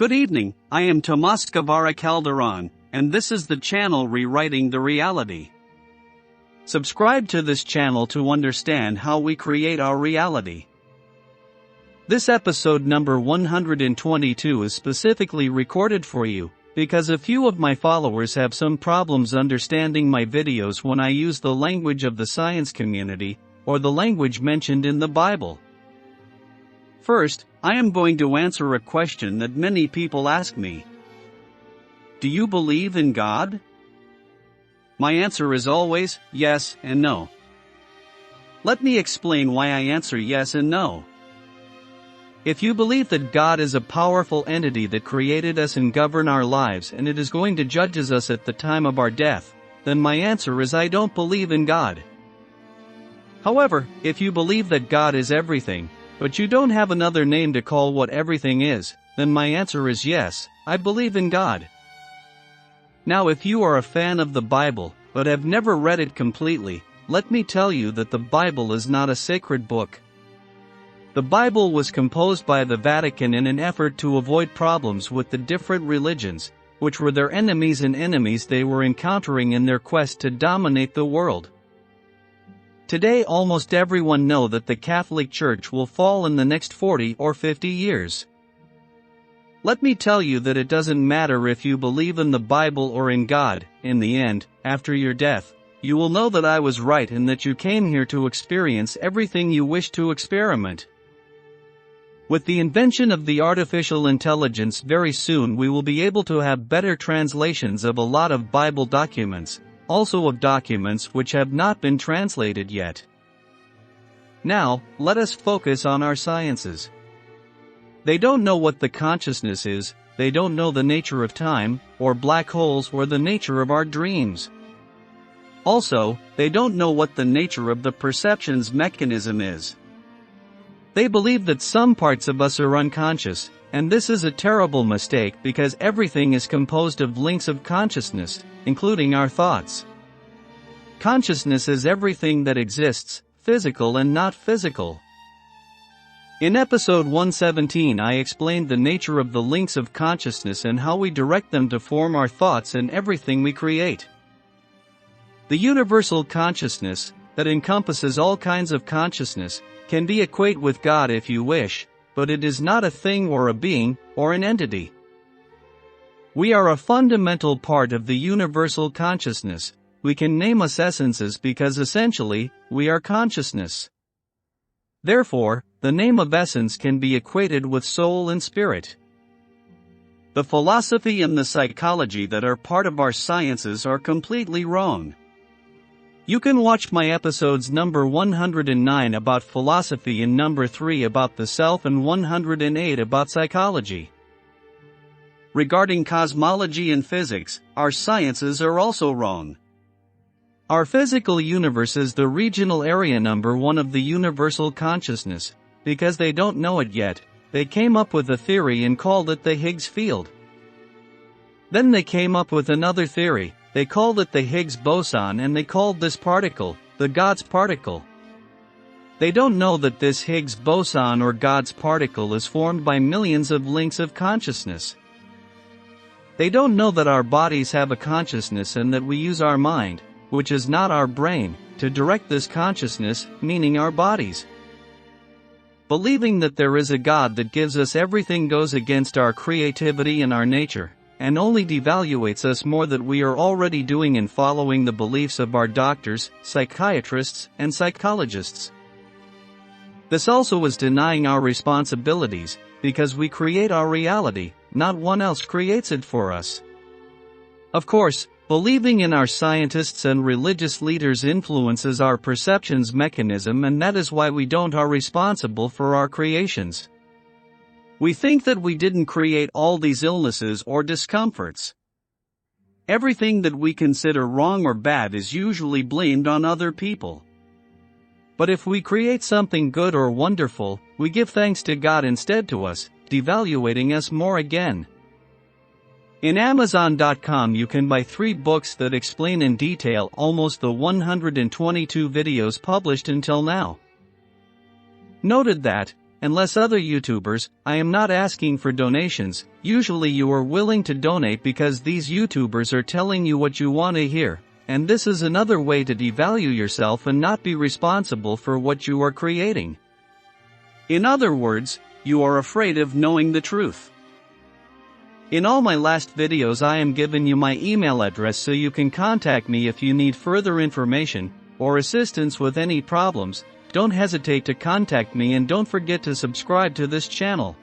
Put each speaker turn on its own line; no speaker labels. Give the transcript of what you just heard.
Good evening, I am Tomas Guevara Calderon, and this is the channel Rewriting the Reality. Subscribe to this channel to understand how we create our reality. This episode number 122 is specifically recorded for you, because a few of my followers have some problems understanding my videos when I use the language of the science community, or the language mentioned in the Bible. First, I am going to answer a question that many people ask me. Do you believe in God? My answer is always yes and no. Let me explain why I answer yes and no. If you believe that God is a powerful entity that created us and govern our lives and it is going to judge us at the time of our death, then my answer is I don't believe in God. However, if you believe that God is everything, but you don't have another name to call what everything is, then my answer is yes, I believe in God. Now if you are a fan of the Bible, but have never read it completely, let me tell you that the Bible is not a sacred book. The Bible was composed by the Vatican in an effort to avoid problems with the different religions, which were their enemies and enemies they were encountering in their quest to dominate the world. Today almost everyone knows that the Catholic Church will fall in the next 40 or 50 years. Let me tell you that it doesn't matter if you believe in the Bible or in God, in the end, after your death, you will know that I was right and that you came here to experience everything you wish to experiment. With the invention of the artificial intelligence very soon we will be able to have better translations of a lot of Bible documents, also of documents which have not been translated yet. Now, let us focus on our sciences. They don't know what the consciousness is, they don't know the nature of time, or black holes or the nature of our dreams. Also, they don't know what the nature of the perceptions mechanism is. They believe that some parts of us are unconscious, and this is a terrible mistake because everything is composed of links of consciousness, including our thoughts. Consciousness is everything that exists, physical and not physical. In episode 117 I explained the nature of the links of consciousness and how we direct them to form our thoughts and everything we create. The universal consciousness, that encompasses all kinds of consciousness, can be equate with God if you wish, but it is not a thing or a being, or an entity. We are a fundamental part of the universal consciousness. We can name us essences because essentially, we are consciousness. Therefore, the name of essence can be equated with soul and spirit. The philosophy and the psychology that are part of our sciences are completely wrong. You can watch my episodes number 109 about philosophy and number 3 about the self and 108 about psychology. Regarding cosmology and physics, our sciences are also wrong. Our physical universe is the regional area number 1 of the universal consciousness. Because they don't know it yet, they came up with a theory and called it the Higgs field. Then they came up with another theory, they called it the Higgs boson and they called this particle, the God's particle. They don't know that this Higgs boson or God's particle is formed by millions of links of consciousness. They don't know that our bodies have a consciousness and that we use our mind, which is not our brain, to direct this consciousness, meaning our bodies. Believing that there is a God that gives us everything goes against our creativity and our nature, and only devaluates us more than we are already doing in following the beliefs of our doctors, psychiatrists, and psychologists. This also is denying our responsibilities, because we create our reality, not one else creates it for us. Of course, believing in our scientists and religious leaders influences our perceptions mechanism, and that is why we don't are responsible for our creations. We think that we didn't create all these illnesses or discomforts. Everything that we consider wrong or bad is usually blamed on other people. But if we create something good or wonderful, we give thanks to God instead to us, devaluating us more again. In Amazon.com you can buy 3 books that explain in detail almost the 122 videos published until now. Noted that, and less other YouTubers. I am not asking for donations. Usually you are willing to donate because these YouTubers are telling you what you want to hear, and this is another way to devalue yourself and not be responsible for what you are creating. In other words, you are afraid of knowing the truth. In all my last videos I am giving you my email address so you can contact me if you need further information or assistance with any problems. Don't hesitate to contact me and don't forget to subscribe to this channel.